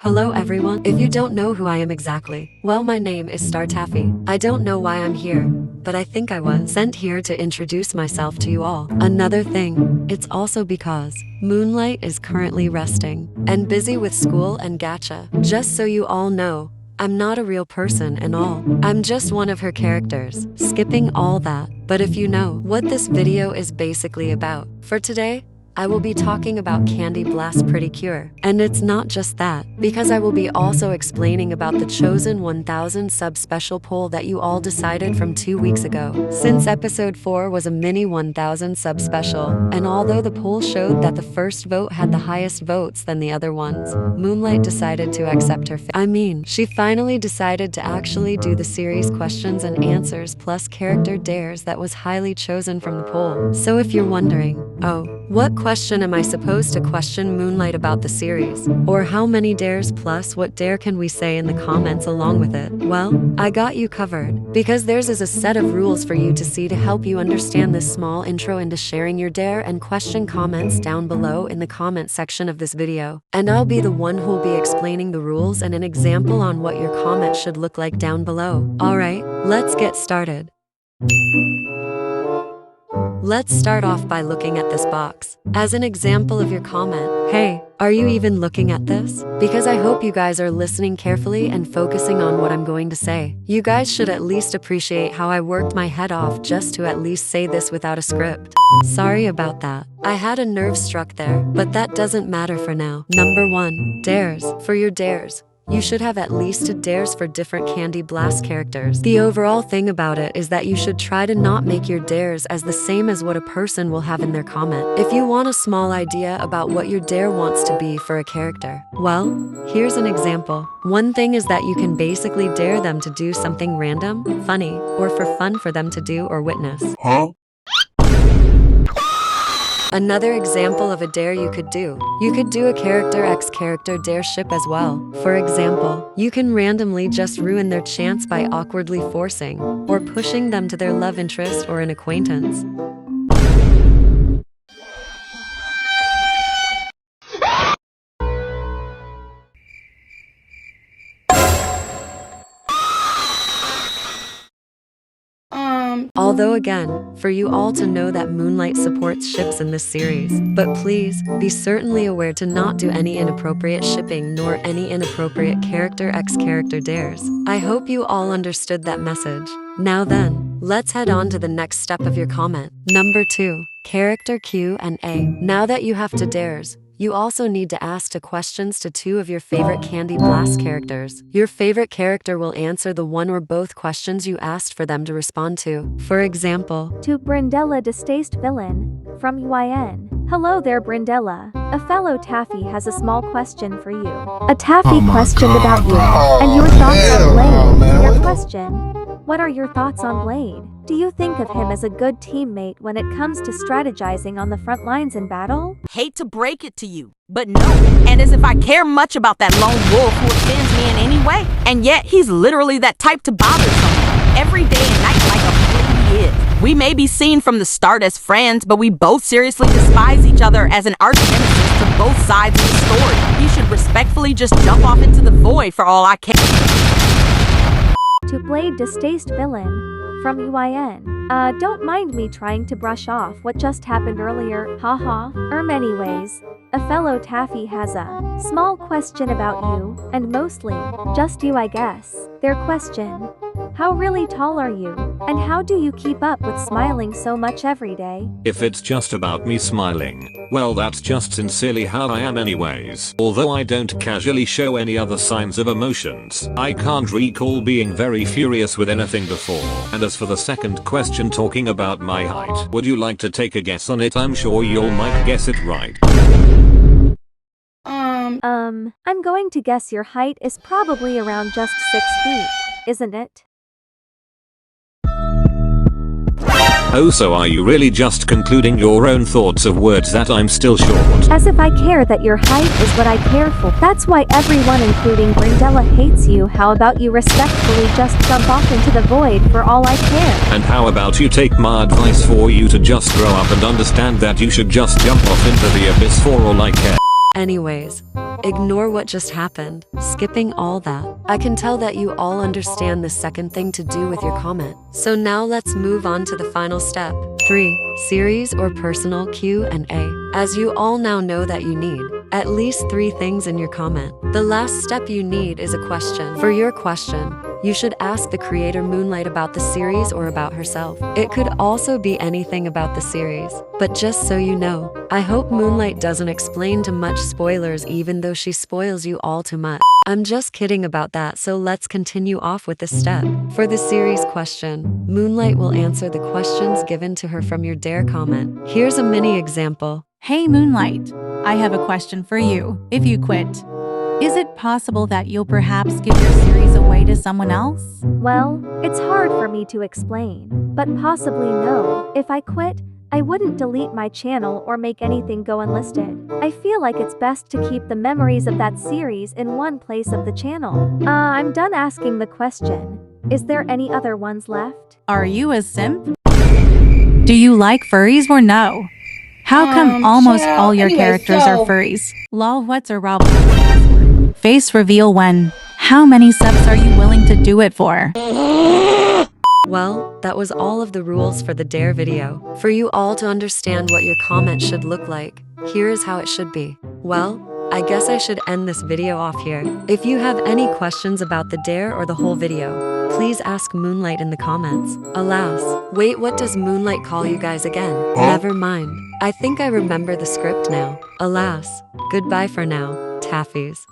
Hello everyone. If you don't know who I am exactly, well, my name is Star Taffy. I don't know why I'm here, but I think I was sent here to introduce myself to you all. Another thing, it's also because Moonlight is currently resting and busy with school and gacha. Just so you all know, I'm not a real person and all. I'm just one of her characters, skipping all that. But if you know what this video is basically about, for today, I will be talking about Candy Blast Pretty Cure. And it's not just that, because I will be also explaining about the chosen 1000 sub special poll that you all decided from 2 weeks ago. Since episode 4 was a mini 1000 sub special, and although the poll showed that the first vote had the highest votes than the other ones, Moonlight decided to accept her she finally decided to actually do the series questions and answers plus character dares that was highly chosen from the poll. So if you're wondering, oh, what question am I supposed to question Moonlight about the series? Or how many dares plus what dare can we say in the comments along with it? Well, I got you covered, because theirs is a set of rules for you to see to help you understand this small intro into sharing your dare and question comments down below in the comment section of this video. And I'll be the one who'll be explaining the rules and an example on what your comment should look like down below. Alright, let's get started. Let's start off by looking at this box. As an example of your comment, hey, are you even looking at this? Because I hope you guys are listening carefully and focusing on what I'm going to say. You guys should at least appreciate how I worked my head off just to at least say this without a script. Sorry about that. I had a nerve struck there, but that doesn't matter for now. Number 1. Dares. For your dares, you should have at least 2 dares for different Candy Blast characters. The overall thing about it is that you should try to not make your dares as the same as what a person will have in their comment. If you want a small idea about what your dare wants to be for a character, well, here's an example. One thing is that you can basically dare them to do something random, funny, or for fun for them to do or witness. Another example of a dare you could do a character x character dare ship as well. For example, you can randomly just ruin their chance by awkwardly forcing or pushing them to their love interest or an acquaintance. Although again, for you all to know that Moonlight supports ships in this series, but please, be certainly aware to not do any inappropriate shipping nor any inappropriate character x character dares. I hope you all understood that message. Now then, let's head on to the next step of your comment. Number 2. Character Q&A. Now that you have 2 dares, you also need to ask 2 questions to 2 of your favorite Candy Blast characters. Your favorite character will answer the one or both questions you asked for them to respond to. For example, to Brindella Distaced Villain, from UIN. Hello there Brindella. A fellow Taffy has a small question for you. A Taffy questioned about you, and your thoughts on Blade. Your question: what are your thoughts on Blade? Do you think of him as a good teammate when it comes to strategizing on the front lines in battle? Hate to break it to you, but no. And as if I care much about that lone wolf who offends me in any way. And yet he's literally that type to bother someone every day and night like a flea he is. We may be seen from the start as friends, but we both seriously despise each other as an arch nemesis to both sides of the story. You should respectfully just jump off into the void for all I care. To Blade Distaced Villain, from UIN. Don't mind me trying to brush off what just happened earlier, haha. Anyways, a fellow Taffy has a small question about you, and mostly, just you I guess. Their question: how really tall are you? And how do you keep up with smiling so much every day? If it's just about me smiling, well, that's just sincerely how I am anyways. Although I don't casually show any other signs of emotions, I can't recall being very furious with anything before. And as for the second question talking about my height, would you like to take a guess on it? I'm sure you'll might guess it right. I'm going to guess your height is probably around just 6 feet, isn't it? Oh, so are you really just concluding your own thoughts of words that I'm still short? As if I care that your height is what I care for. That's why everyone including Brindella hates you. How about you respectfully just jump off into the void for all I care? And how about you take my advice for you to just grow up and understand that you should just jump off into the abyss for all I care? Anyways, Ignore what just happened, skipping all that. I can tell that you all understand the second thing to do with your comment. So now let's move on to the final step. 3. Series or personal Q&A. As you all now know that you need at least 3 things in your comment. The last step you need is a question. For your question, you should ask the creator Moonlight about the series or about herself. It could also be anything about the series, but just so you know, I hope Moonlight doesn't explain too much spoilers even though she spoils you all too much. I'm just kidding about that, so let's continue off with this step. For the series question, Moonlight will answer the questions given to her from your Dare comment. Here's a mini example. Hey Moonlight, I have a question for you. If you quit, is it possible that you'll perhaps give your series away to someone else? Well, it's hard for me to explain, but possibly no. If I quit, I wouldn't delete my channel or make anything go unlisted. I feel like it's best to keep the memories of that series in one place of the channel. I'm done asking the question. Is there any other ones left? Are you a simp? Do you like furries or no? How come almost all your characters are furries? Lol, what's a Roblox? Face reveal when? How many subs are you willing to do it for? Well, that was all of the rules for the Dare video. For you all to understand what your comment should look like, here is how it should be. Well, I guess I should end this video off here. If you have any questions about the Dare or the whole video, please ask Moonlight in the comments. Alas, wait, what does Moonlight call you guys again? Never mind. I think I remember the script now. Alas, goodbye for now, Taffies.